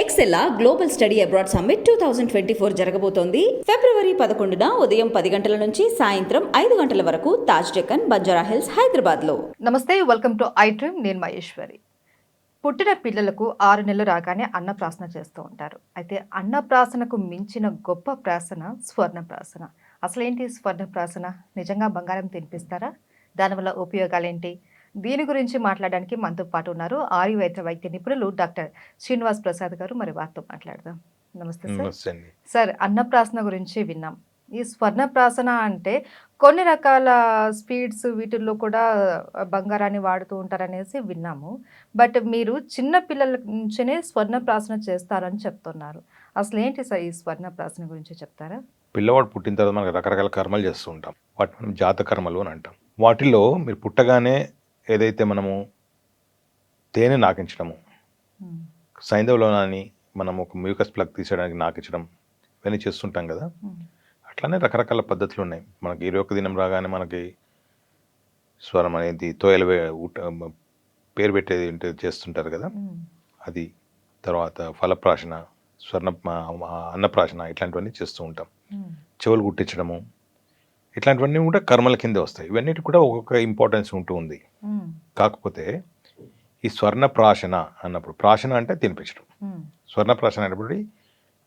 ఎక్సెల్లా global study abroad summit 2024 జరగబోతోంది. ఫిబ్రవరి 11న ఉదయం 10 గంటల నుంచి సాయంత్రం 5 గంటల వరకు తాజ్ డెక్కన్, బంజారా హిల్స్, హైదరాబాద్లో. నమస్తే, వెల్కమ్ టు ఐ డ్రీమ్. నేను మహేశ్వరి. పుట్టిన పిల్లలకు 6 నెలలు రాగానే అన్నప్రాసన చేస్తూ ఉంటారు. అయితే అన్నప్రాసనకు మించిన గొప్ప ప్రాసన స్వర్ణప్రాసన. అసలేంటి స్వర్ణప్రాసన? నిజంగా బంగారం తినిపిస్తారా? దానివల్ల ఉపయోగాలేంటి? దీని గురించి మాట్లాడడానికి మనతో పాటు ఉన్నారు ఆయుర్వేద వైద్య నిపుణులు డాక్టర్ శ్రీనివాస్ ప్రసాద్ గారు. మరి వారితో మాట్లాడదాం. నమస్తే సార్. సార్, అన్నప్రాసన గురించి విన్నాం. ఈ స్వర్ణప్రాసన అంటే కొన్ని రకాల స్వీట్స్ వీటిల్లో కూడా బంగారాన్ని వాడుతూ ఉంటారనేసి విన్నాము. బట్ మీరు చిన్న పిల్లల నుంచినే స్వర్ణప్రాసన చేస్తారని చెప్తున్నారు. అసలు ఏంటి సార్ ఈ స్వర్ణప్రాసన గురించి చెప్తారా? పిల్లవాడు పుట్టిన తర్వాత మనకు రకరకాల కర్మలు చేస్తూ ఉంటాం. వాటి మనం జాత కర్మలు అని అంటాం. వాటిలో మీరు పుట్టగానే ఏదైతే మనము తేనె నాకించడము, సైంధవలోనాన్ని మనం ఒక మ్యూకస్ ప్లగ్ తీసేయడానికి నాకించడం, ఇవన్నీ చేస్తుంటాం కదా. అట్లానే రకరకాల పద్ధతులు ఉన్నాయి. మనకి 21 దినం రాగానే మనకి స్వరం అనేది తోయల పేరు పెట్టేది చేస్తుంటారు కదా, అది. తర్వాత ఫలప్రాశన, అన్నప్రాశన, ఇట్లాంటివన్నీ చేస్తూ ఉంటాం. చెవులు గుట్టించడము, ఇట్లాంటివన్నీ కూడా కర్మల కింద వస్తాయి. ఇవన్నిటి కూడా ఒక్కొక్క ఇంపార్టెన్స్ ఉంటూ ఉంది. కాకపోతే ఈ స్వర్ణప్రాశన అన్నప్పుడు, ప్రాశన అంటే తినిపించడం, స్వర్ణప్రాశన అనేప్పుడు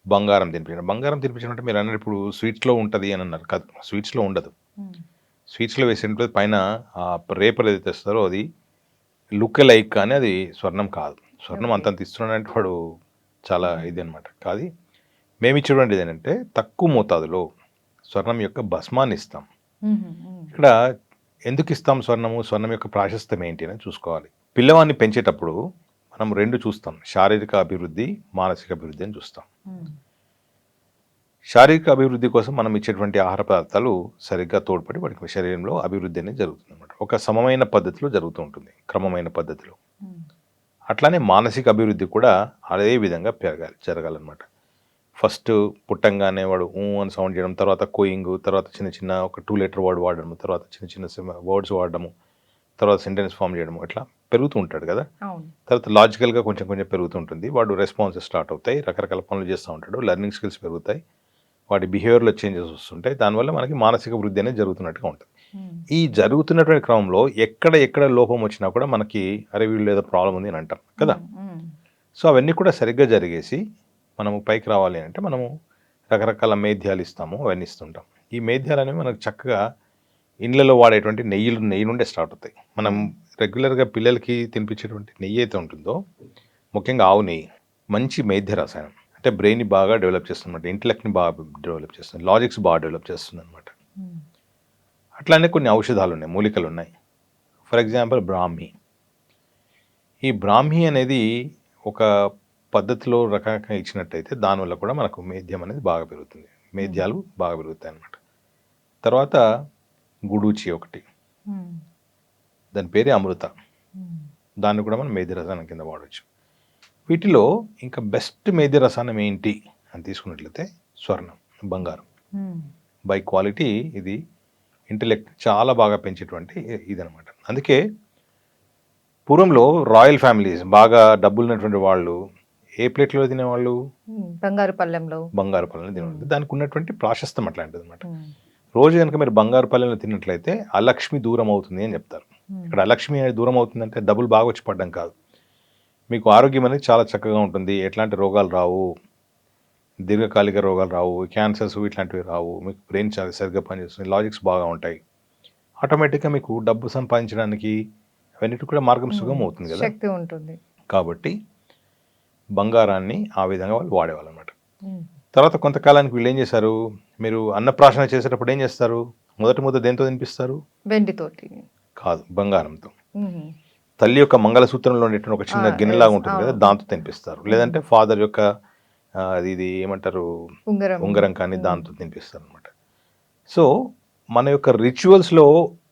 బంగారం తినిపించడం. బంగారం తినిపించడం అంటే మీరు అన్నప్పుడు స్వీట్స్లో ఉంటుంది అని అన్నారు. కాదు, స్వీట్స్లో ఉండదు. స్వీట్స్లో వేసినప్పుడు పైన ఆ రేపర్ ఏదైతే వస్తారో అది లుక్ లైక్, కానీ అది స్వర్ణం కాదు. స్వర్ణం అంతంత ఇస్తున్నాడంటే వాడు చాలా ఇది అనమాట. కాదు, మేము ఇచ్చేటువంటిది ఏంటంటే తక్కువ మోతాదులో స్వర్ణం యొక్క భస్మాన్ని ఇస్తాం. ఇక్కడ ఎందుకు ఇస్తాం స్వర్ణము? స్వర్ణం యొక్క ప్రాశస్త్యం ఏంటి అని చూసుకోవాలి. పిల్లవాడిని పెంచేటప్పుడు మనం 2 చూస్తాం, శారీరక అభివృద్ధి, మానసిక అభివృద్ధి అని చూస్తాం. శారీరక అభివృద్ధి కోసం మనం ఇచ్చేటువంటి ఆహార పదార్థాలు సరిగ్గా తోడ్పడి వాడికి శరీరంలో అభివృద్ధి అనేది జరుగుతుంది అనమాట. ఒక సమమైన పద్ధతిలో జరుగుతూ ఉంటుంది, క్రమమైన పద్ధతిలో. అట్లానే మానసిక అభివృద్ధి కూడా అదే విధంగా జరగాలన్నమాట. ఫస్ట్ పుట్టంగానే వాడు అని సౌండ్ చేయడం, తర్వాత కోయింగ్, తర్వాత చిన్న చిన్న ఒక 2 లెటర్ వర్డ్ వాడడము, తర్వాత చిన్న చిన్న వర్డ్స్ వాడడము, తర్వాత సెంటెన్స్ ఫామ్ చేయడము, ఇట్లా పెరుగుతూ ఉంటాడు కదా. తర్వాత లాజికల్గా కొంచెం కొంచెం పెరుగుతుంటుంది. వాడు రెస్పాన్సెస్ స్టార్ట్ అవుతాయి, రకరకాల పనులు చేస్తూ ఉంటాడు, లెర్నింగ్ స్కిల్స్ పెరుగుతాయి, వాడి బిహేవియర్లో చేంజెస్ వస్తుంటాయి. దానివల్ల మనకి మానసిక వృద్ధి అనేది జరుగుతున్నట్టుగా ఉంటుంది. ఈ జరుగుతున్నటువంటి క్రమంలో ఎక్కడ లోపం వచ్చినా కూడా మనకి అరే వీళ్ళు ఏదో ప్రాబ్లం ఉంది అని అంటాం కదా. సో అవన్నీ కూడా సరిగ్గా జరిగేసి మనము పైకి రావాలి అంటే మనము రకరకాల మేధ్యాలు ఇస్తాము, అవన్నీ ఇస్తుంటాం. ఈ మేధ్యాలు అనేవి మనకు చక్కగా ఇండ్లలో వాడేటువంటి నెయ్యి నుండే స్టార్ట్ అవుతాయి. మనం రెగ్యులర్గా పిల్లలకి తినిపించేటువంటి నెయ్యి అయితే ఉంటుందో, ముఖ్యంగా ఆవు నెయ్యి, మంచి మేధ్య రసాయనం. అంటే బ్రెయిన్ని బాగా డెవలప్ చేస్తుంది అనమాట, ఇంటెలెక్ట్ని బాగా డెవలప్ చేస్తుంది, లాజిక్స్ బాగా డెవలప్ చేస్తుంది అనమాట. అట్లానే కొన్ని ఔషధాలు ఉన్నాయి, మూలికలు ఉన్నాయి. ఫర్ ఎగ్జాంపుల్ బ్రాహ్మి. ఈ బ్రాహ్మి అనేది ఒక పద్ధతిలో రకంగా ఇచ్చినట్టయితే దానివల్ల కూడా మనకు మేధ్యం అనేది బాగా పెరుగుతుంది, మేధ్యాలు బాగా పెరుగుతాయి అన్నమాట. తర్వాత గుడూచి ఒకటి, దాని పేరే అమృత, దాన్ని కూడా మనం మేధ్య రసాయనం కింద వాడవచ్చు. వీటిలో ఇంకా బెస్ట్ మేధ్య రసాయనం ఏంటి అని తీసుకున్నట్లయితే స్వర్ణం, బంగారం. బై క్వాలిటీ ఇది ఇంటెలెక్ట్ చాలా బాగా పెంచేటువంటి ఇదనమాట. అందుకే పూర్వంలో రాయల్ ఫ్యామిలీస్, బాగా డబ్బులు ఉన్నటువంటి వాళ్ళు ఏ ప్లేట్లో తినేవాళ్ళు? బంగారు పళ్ళెంలో తినేవాళ్ళు. దానికి ఉన్నటువంటి ప్రాశస్తం అట్లాంటిది అనమాట. రోజు కనుక మీరు బంగారు పళ్ళెంలో తిన్నట్లయితే అలక్ష్మి దూరం అవుతుంది అని చెప్తారు. ఇక్కడ అలక్ష్మి అనేది దూరం అవుతుందంటే డబ్బులు బాగా వచ్చి పడడం కాదు, మీకు ఆరోగ్యం అనేది చాలా చక్కగా ఉంటుంది, ఎట్లాంటి రోగాలు రావు, దీర్ఘకాలిక రోగాలు రావు, క్యాన్సర్స్ ఇట్లాంటివి రావు, మీకు బ్రెయిన్ చాలా సరిగ్గా పనిచేస్తుంది, లాజిక్స్ బాగా ఉంటాయి. ఆటోమేటిక్గా మీకు డబ్బు సంపాదించడానికి అవన్నిటి కూడా మార్గం సుగమం అవుతుంది కదా, శక్తి ఉంటుంది. కాబట్టి బంగారాన్ని ఆ విధంగా వాళ్ళు వాడేవాళ్ళు అనమాట. తర్వాత కొంతకాలానికి వీళ్ళు ఏం చేశారు, మీరు అన్నప్రాశన చేసేటప్పుడు ఏం చేస్తారు? మొదటి ముద్ద దేంతో తినిపిస్తారు? వెండితోటి కాదు, బంగారంతో. తల్లి యొక్క మంగళసూత్రంలో ఉండేటువంటి ఒక చిన్న గిన్నెలాగా ఉంటుంది కదా, దాంతో తినిపిస్తారు. లేదంటే ఫాదర్ యొక్క ఇది ఏమంటారు, ఉంగరం కానీ, దాంతో తినిపిస్తారు అనమాట. సో మన యొక్క రిచువల్స్లో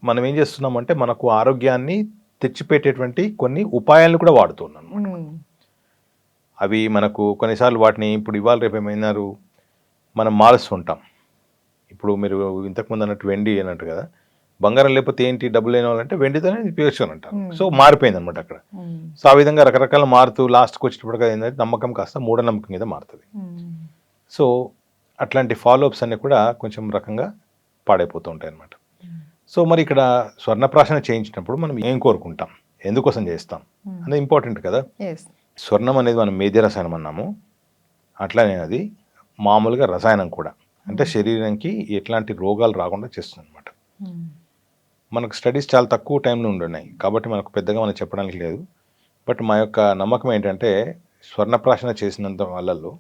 మనం ఏం చేస్తున్నామంటే మనకు ఆరోగ్యాన్ని తెచ్చిపెట్టేటువంటి కొన్ని ఉపాయాలను కూడా వాడుతున్నాం. అవి మనకు కొన్నిసార్లు వాటిని ఇప్పుడు ఇవాళ రేపు ఏమైనారు మనం మారుస్తుంటాం. ఇప్పుడు మీరు ఇంతకుముందు అన్నట్టు వెండి అన్నట్టు కదా, బంగారం లేకపోతే ఏంటి డబ్బులు లేని వాళ్ళంటే వెండితోనే ఉపయోగించు అని అంటారు. Hmm. సో మారిపోయింది అనమాట అక్కడ. సో ఆ విధంగా రకరకాల మారుతూ లాస్ట్కి వచ్చేటప్పుడు ఏంటంటే నమ్మకం కాస్త మూఢనమ్మకం మీద మారుతుంది. సో అట్లాంటి ఫాలోఅప్స్ అన్నీ కూడా కొంచెం రకంగా పాడైపోతూ ఉంటాయి అన్నమాట. సో మరి ఇక్కడ స్వర్ణప్రాశన చేయించినప్పుడు మనం ఏం కోరుకుంటాం, ఎందుకోసం చేస్తాం అనేది ఇంపార్టెంట్ కదా. స్వర్ణం అనేది మనం మేధ్య రసాయనం అన్నాము, అట్లానే అది మామూలుగా రసాయనం కూడా, అంటే శరీరానికి ఎట్లాంటి రోగాలు రాకుండా చేస్తుంది అనమాట. మనకు స్టడీస్ చాలా తక్కువ టైంలో ఉండున్నాయి కాబట్టి మనకు పెద్దగా మనం చెప్పడానికి లేదు. బట్ మా యొక్క నమ్మకం ఏంటంటే స్వర్ణప్రాశన చేసినంత వాళ్ళల్లో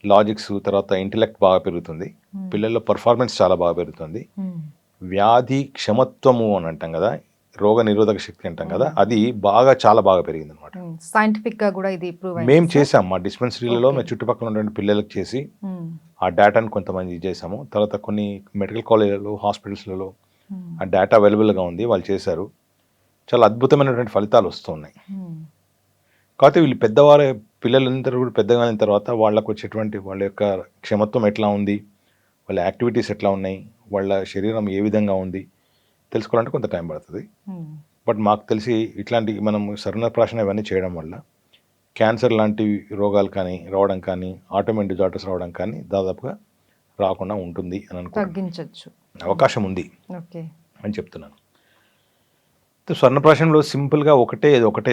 లాజిక్స్, తర్వాత ఇంటెలెక్ట్ బాగా పెరుగుతుంది, పిల్లల్లో పర్ఫార్మెన్స్ చాలా బాగా పెరుగుతుంది, వ్యాధి క్షమత్వము అని అంటాం కదా, రోగ నిరోధక శక్తి అంటాం కదా, అది బాగా చాలా బాగా పెరిగింది అనమాట. సైంటిఫిక్ గా కూడా ఇది ప్రూవ్ మేము చేసాం మా డిస్పెన్సరీలలో, మేము చుట్టుపక్కల ఉన్నటువంటి పిల్లలకు చేసి ఆ డేటాను కొంతమంది చేసాము. తర్వాత కొన్ని మెడికల్ కాలేజీలలో, హాస్పిటల్స్లలో ఆ డేటా అవైలబుల్గా ఉంది, వాళ్ళు చేశారు. చాలా అద్భుతమైనటువంటి ఫలితాలు వస్తున్నాయి. కాకపోతే వీళ్ళు పెద్దవారు, పిల్లలందరూ కూడా పెద్దగా అయిన తర్వాత వాళ్ళకు వచ్చేటువంటి వాళ్ళ యొక్క క్షమత్వం ఎట్లా ఉంది, వాళ్ళ యాక్టివిటీస్ ఎట్లా ఉన్నాయి, వాళ్ళ శరీరం ఏ విధంగా ఉంది తెలుసుకోవాలంటే కొంత టైం పడుతుంది. బట్ మాకు తెలిసి ఇట్లాంటి మనం స్వర్ణప్రాశన ఇవన్నీ చేయడం వల్ల క్యాన్సర్ లాంటి రోగాలు కానీ రావడం కానీ, ఆటోమిన్ డిజార్డర్స్ రావడం కానీ దాదాపుగా రాకుండా ఉంటుంది అని తగ్గించవచ్చు, అవకాశం ఉంది అని చెప్తున్నాను. స్వర్ణప్రాశనంలో సింపుల్గా ఒకటే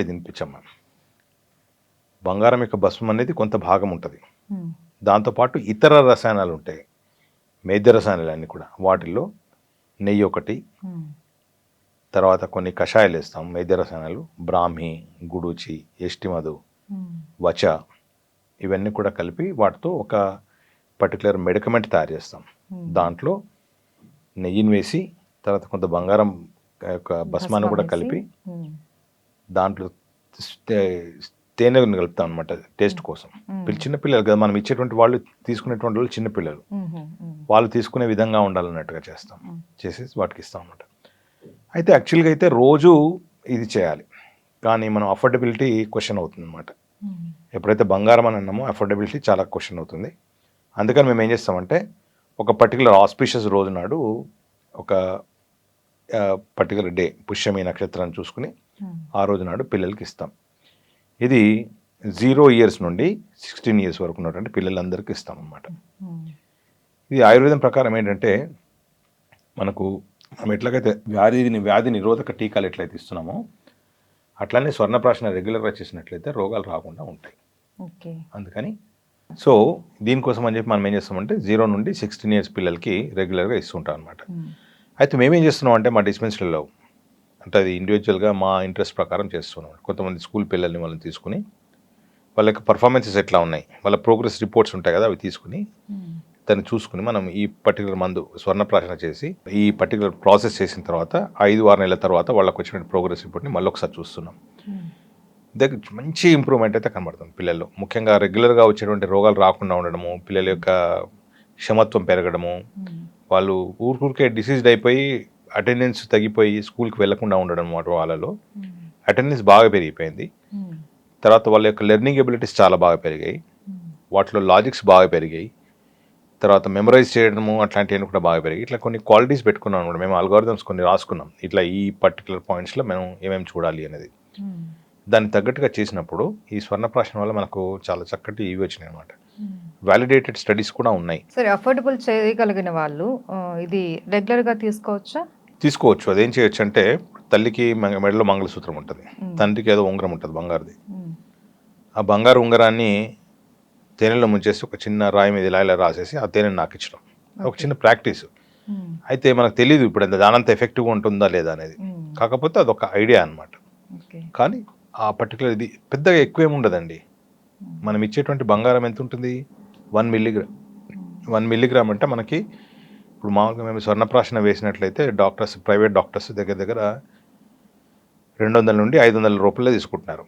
తినిపించాం మేము. బంగారం యొక్క భస్మం అనేది కొంత భాగం ఉంటుంది, దాంతోపాటు ఇతర రసాయనాలు ఉంటాయి, మేధ్య రసాయనాలు అన్నీ కూడా. వాటిల్లో నెయ్యి ఒకటి, తర్వాత కొన్ని కషాయాలు వేస్తాం మేధ్య రసాయనాలు, బ్రాహ్మి, గుడూచి, ఎస్టిమధు, వచ, ఇవన్నీ కూడా కలిపి వాటితో ఒక పర్టికులర్ మెడికమెంట్ తయారు చేస్తాం. దాంట్లో నెయ్యిని వేసి తర్వాత కొంత బంగారం యొక్క భస్మాన్ని కూడా కలిపి దాంట్లో తేనెను కలుపుతాం అనమాట టేస్ట్ కోసం. చిన్న పిల్లలు కదా మనం ఇచ్చేటువంటి వాళ్ళు, తీసుకునేటువంటి వాళ్ళు చిన్న పిల్లలు, వాళ్ళు తీసుకునే విధంగా ఉండాలన్నట్టుగా చేస్తాం, చేసేసి వాటికి ఇస్తాం అనమాట. అయితే యాక్చువల్గా అయితే రోజు ఇది చేయాలి, కానీ మనం అఫోర్డబిలిటీ క్వశ్చన్ అవుతుంది అనమాట. ఎప్పుడైతే బంగారం అని అన్నామో అఫోర్డబిలిటీ చాలా క్వశ్చన్ అవుతుంది. అందుకని మేము ఏం చేస్తామంటే ఒక పర్టికులర్ ఆస్పిషియస్ రోజు నాడు ఒక పర్టికులర్ డే పుష్యమి నక్షత్రాన్ని చూసుకుని ఆ రోజు నాడు పిల్లలకి ఇస్తాం. ఇది 0 years నుండి 16 years వరకు ఉన్నటువంటి పిల్లలందరికీ ఇస్తాం అన్నమాట. ఇది ఆయుర్వేదం ప్రకారం ఏంటంటే మనకు మనం ఎట్లాగైతే వ్యాధి నిరోధక టీకాలు ఎట్లయితే ఇస్తున్నామో అట్లానే స్వర్ణప్రాశన రెగ్యులర్గా చేసినట్లయితే రోగాలు రాకుండా ఉంటాయి. అందుకని సో దీనికోసం అని చెప్పి మనం ఏం చేస్తామంటే 0 నుండి 16 years పిల్లలకి రెగ్యులర్గా ఇస్తుంటాం అనమాట. అయితే మేమేం చేస్తున్నాం అంటే మా డిస్పెన్సరీలో, అంటే అది ఇండివిజువల్గా మా ఇంట్రెస్ట్ ప్రకారం చేస్తున్నాం. కొంతమంది స్కూల్ పిల్లల్ని వాళ్ళని తీసుకుని వాళ్ళ యొక్క పర్ఫార్మెన్సెస్ ఎట్లా ఉన్నాయి, వాళ్ళ ప్రోగ్రెస్ రిపోర్ట్స్ ఉంటాయి కదా, అవి తీసుకుని దాన్ని చూసుకుని మనం ఈ పర్టికులర్ మందు స్వర్ణప్రాశన చేసి ఈ పర్టికులర్ ప్రాసెస్ చేసిన తర్వాత 5-6 నెలల తర్వాత వాళ్ళకి వచ్చిన ప్రోగ్రెస్ రిపోర్ట్ని మళ్ళీ ఒకసారి చూస్తున్నాం. దగ్గర మంచి ఇంప్రూవ్మెంట్ అయితే కనబడుతుంది పిల్లల్లో. ముఖ్యంగా రెగ్యులర్గా వచ్చేటువంటి రోగాలు రాకుండా ఉండడము, పిల్లల యొక్క క్షమత్వం పెరగడము, వాళ్ళు ఊరికే డిసీజ్డ్ అయిపోయి అటెండెన్స్ తగ్గిపోయి స్కూల్కి వెళ్లకుండా ఉండడం అన్నమాట. వాళ్ళలో అటెండెన్స్ బాగా పెరిగిపోయింది. తర్వాత వాళ్ళ యొక్క లెర్నింగ్ ఎబిలిటీస్ చాలా బాగా పెరిగాయి, వాటిలో లాజిక్స్ బాగా పెరిగాయి, తర్వాత మెమరైజ్ చేయడము అట్లాంటివన్నీ కూడా బాగా పెరిగాయి. ఇట్లా కొన్ని క్వాలిటీస్ పెట్టుకున్నాం అనమాట. మేము అల్గోరిథమ్స్ కొన్ని రాసుకున్నాం, ఇట్లా ఈ పర్టికులర్ పాయింట్స్లో మేము ఏమేమి చూడాలి అనేది. దాన్ని తగ్గట్టుగా చేసినప్పుడు ఈ స్వర్ణప్రాశన వల్ల మనకు చాలా చక్కటి ఇవి వచ్చినాయి అనమాట. వ్యాలిడేటెడ్ స్టడీస్ కూడా ఉన్నాయి. సరే, అఫోర్డబుల్ చేయగలిగిన వాళ్ళు ఇది రెగ్యులర్గా తీసుకోవచ్చు. అదేం చేయొచ్చు అంటే తల్లికి మెడలో మంగళసూత్రం ఉంటుంది, తండ్రికి ఏదో ఉంగరం ఉంటుంది బంగారుది. ఆ బంగారు ఉంగరాన్ని తేనెలో ముంచేసి ఒక చిన్న రాయి మీద ఇలా రాసేసి ఆ తేనెని నాకు ఇచ్చడం ఒక చిన్న ప్రాక్టీస్. అయితే మనకు తెలియదు ఇప్పుడు దానంత ఎఫెక్టివ్గా ఉంటుందా లేదా అనేది, కాకపోతే అదొక ఐడియా అనమాట. కానీ ఆ పర్టికులర్ ఇది పెద్దగా ఎక్కువేమి ఉండదండి. మనం ఇచ్చేటువంటి బంగారం ఎంత ఉంటుంది, 1 milligram. 1 milligram అంటే మనకి ఇప్పుడు మామూలుగా మేము స్వర్ణప్రాశన వేసినట్లయితే డాక్టర్స్, ప్రైవేట్ డాక్టర్స్ దగ్గర 200 నుండి 500 రూపాయలే తీసుకుంటున్నారు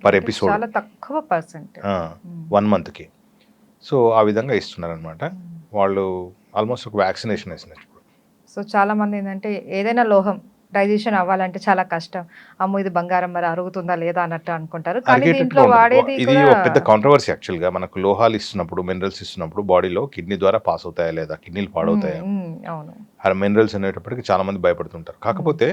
పర్ ఎపిసోడ్, చాలా తక్కువ పర్సెంట్ 1 monthకి. సో ఆ విధంగా ఇస్తున్నారు అనమాట. వాళ్ళు ఆల్మోస్ట్ ఒక వ్యాక్సినేషన్ వేసినట్టు. సో చాలా మంది ఏంటంటే ఏదైనా లోహం డైజెషన్ అవ్వాలంటే చాలా కష్టం, అమ్మో ఇది బంగారం మరి అరుగుతుందా లేదా అన్నట్టు అనుకుంటారు. కానీ దీంట్లో వాడేది ఇది ఒక పెద్ద కాంట్రవర్సీ యాక్చువల్గా. మనకు లోహాలు ఇస్తున్నప్పుడు, మినరల్స్ ఇస్తున్నప్పుడు బాడీలో కిడ్నీ ద్వారా పాస్ అవుతాయా లేదా, కిడ్నీలు పాడవుతాయా, అవును, ఆ మినరల్స్ అనేటప్పటికి చాలామంది భయపడుతుంటారు. కాకపోతే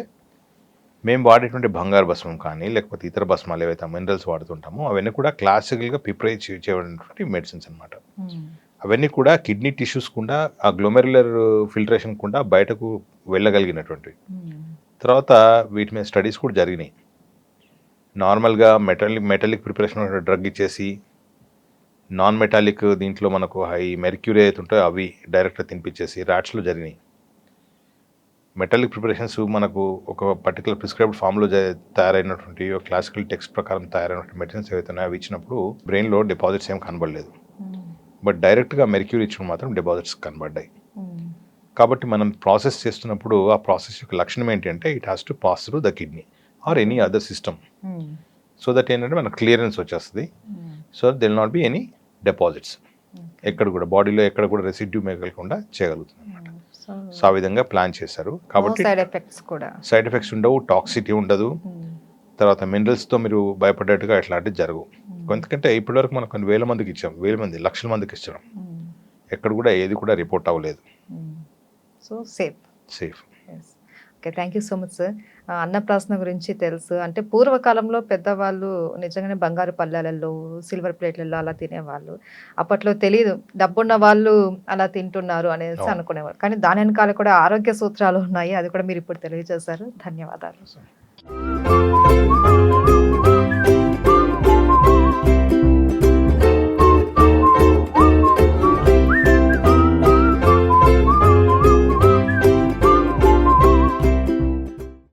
మేము వాడేటువంటి బంగారు భస్మం కానీ లేకపోతే ఇతర భస్మాలు ఏవైతే మినరల్స్ వాడుతుంటామో అవన్నీ కూడా క్లాసికల్గా ప్రిపేర్ చేయబడినటువంటి మెడిసిన్స్ అనమాట. అవన్నీ కూడా కిడ్నీ టిష్యూస్ కూడా ఆ గ్లోమెరులర్ ఫిల్టరేషన్ కూడా బయటకు వెళ్ళగలిగినటువంటివి. తర్వాత వీటి మీద స్టడీస్ కూడా జరిగినాయి. నార్మల్గా మెటాలిక్ ప్రిపరేషన్ డ్రగ్ ఇచ్చేసి నాన్ మెటాలిక్ దీంట్లో మనకు హై మెర్క్యూరీ అయితే ఉంటాయో అవి డైరెక్ట్గా తినిపించేసి ర్యాట్స్లో జరిగినాయి. మెటాలిక్ ప్రిపరేషన్స్ మనకు ఒక పర్టికులర్ ప్రిస్క్రైబ్డ్ ఫామ్లో తయారైనటువంటి క్లాసికల్ టెక్స్ట్ ప్రకారం తయారైనటువంటి మెడిసిన్స్ ఏవైతే ఉన్నాయో అవి ఇచ్చినప్పుడు బ్రెయిన్లో డిపాజిట్స్ ఏం కనబడలేదు. బట్ డైరెక్ట్గా మెర్క్యూరీ ఇచ్చినప్పుడు మాత్రం డిపాజిట్స్ కనబడ్డాయి. కాబట్టి మనం ప్రాసెస్ చేస్తున్నప్పుడు ఆ ప్రాసెస్ యొక్క లక్షణం ఏంటంటే it has to pass through the kidney or any other system so that ఏంటంటే మనకు క్లియరెన్స్ వచ్చేస్తుంది. So there will not be any deposits ఎక్కడ కూడా బాడీలో ఎక్కడ కూడా రెసిడ్యూ మిగలకుండా చేయగలుగుతుంది అనమాట. సో ఆ విధంగా ప్లాన్ చేశారు. కాబట్టి సైడ్ ఎఫెక్ట్స్ ఉండవు, టాక్సిటీ ఉండదు. తర్వాత మినరల్స్తో మీరు భయపడేట్టుగా ఎట్లాంటివి జరగవు. ఎందుకంటే ఇప్పటివరకు మనం కొన్ని వేల మందికి ఇచ్చాం, లక్షల మందికి ఇచ్చాం, ఎక్కడ కూడా ఏది కూడా రిపోర్ట్ అవ్వలేదు. So safe. Okay, thank you so much sir. అన్నప్రాసన గురించి తెలుసు అంటే పూర్వకాలంలో పెద్దవాళ్ళు నిజంగానే బంగారు పళ్ళాలలో సిల్వర్ ప్లేట్లలో అలా తినేవాళ్ళు. అప్పట్లో తెలియదు డబ్బున్న వాళ్ళు అలా తింటున్నారు అనేసి అనుకునేవారు. కానీ దాని వెనకాల కూడా ఆరోగ్య సూత్రాలు ఉన్నాయి, అది కూడా మీరు ఇప్పుడు తెలియజేశారు. ధన్యవాదాలు.